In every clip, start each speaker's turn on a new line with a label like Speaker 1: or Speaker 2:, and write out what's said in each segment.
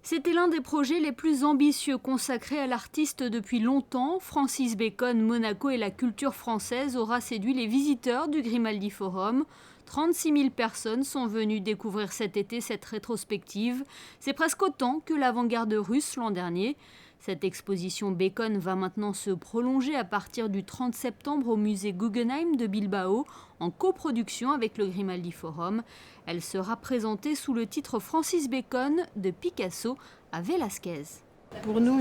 Speaker 1: C'était l'un des projets les plus ambitieux consacrés à l'artiste depuis longtemps. Francis Bacon, Monaco et la culture française aura séduit les visiteurs du Grimaldi Forum. 36 000 personnes sont venues découvrir cet été cette rétrospective. C'est presque autant que l'avant-garde russe l'an dernier. Cette exposition Bacon va maintenant se prolonger à partir du 30 septembre au musée Guggenheim de Bilbao, en coproduction avec le Grimaldi Forum. Elle sera présentée sous le titre Francis Bacon, de Picasso à Velázquez.
Speaker 2: Pour nous,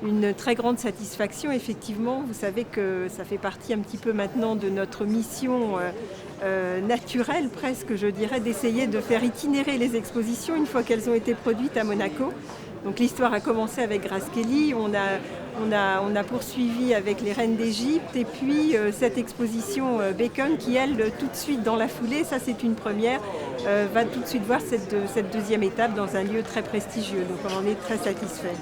Speaker 2: une très grande satisfaction, effectivement. Vous savez que ça fait partie un petit peu maintenant de notre mission naturelle, presque, je dirais, d'essayer de faire itinérer les expositions une fois qu'elles ont été produites à Monaco. Donc l'histoire a commencé avec Grace Kelly, on a poursuivi avec les Reines d'Égypte et puis cette exposition Bacon qui, elle, tout de suite dans la foulée, ça c'est une première, va tout de suite voir cette deuxième étape dans un lieu très prestigieux. Donc on en est très satisfait.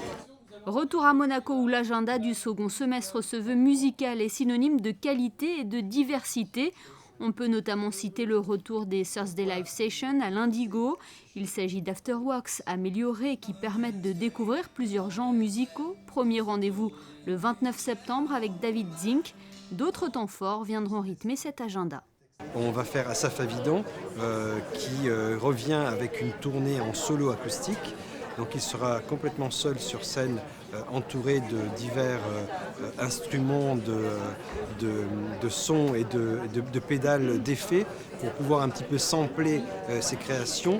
Speaker 1: Retour à Monaco où l'agenda du second semestre se veut musical et synonyme de qualité et de diversité. On peut notamment citer le retour des Thursday Live Sessions à l'Indigo. Il s'agit d'afterworks améliorés qui permettent de découvrir plusieurs genres musicaux. Premier rendez-vous le 29 septembre avec David Zink. D'autres temps forts viendront rythmer cet agenda.
Speaker 3: On va faire Asaf Avidan qui revient avec une tournée en solo acoustique. Donc il sera complètement seul sur scène, entouré de divers instruments de sons et de pédales d'effets pour pouvoir un petit peu sampler ses créations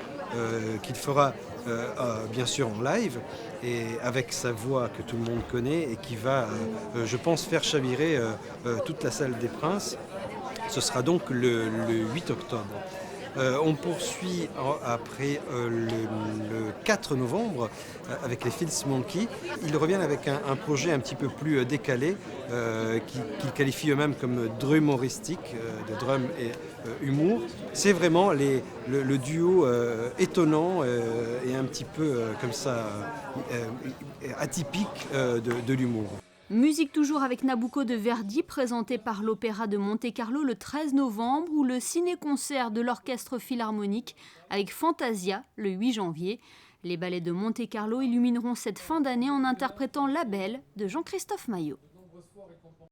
Speaker 3: qu'il fera bien sûr en live et avec sa voix que tout le monde connaît et qui va, je pense, faire chavirer toute la salle des Princes. Ce sera donc le 8 octobre. On poursuit après le 4 novembre avec les Filth Monkey. Ils reviennent avec un projet un petit peu plus décalé qu'ils qualifient eux-mêmes comme drumoristique, de drum et humour. C'est vraiment le duo étonnant et un petit peu comme ça atypique de l'humour.
Speaker 1: Musique toujours avec Nabucco de Verdi, présenté par l'Opéra de Monte-Carlo le 13 novembre, ou le ciné-concert de l'Orchestre Philharmonique avec Fantasia le 8 janvier. Les ballets de Monte-Carlo illumineront cette fin d'année en interprétant La Belle de Jean-Christophe Maillot.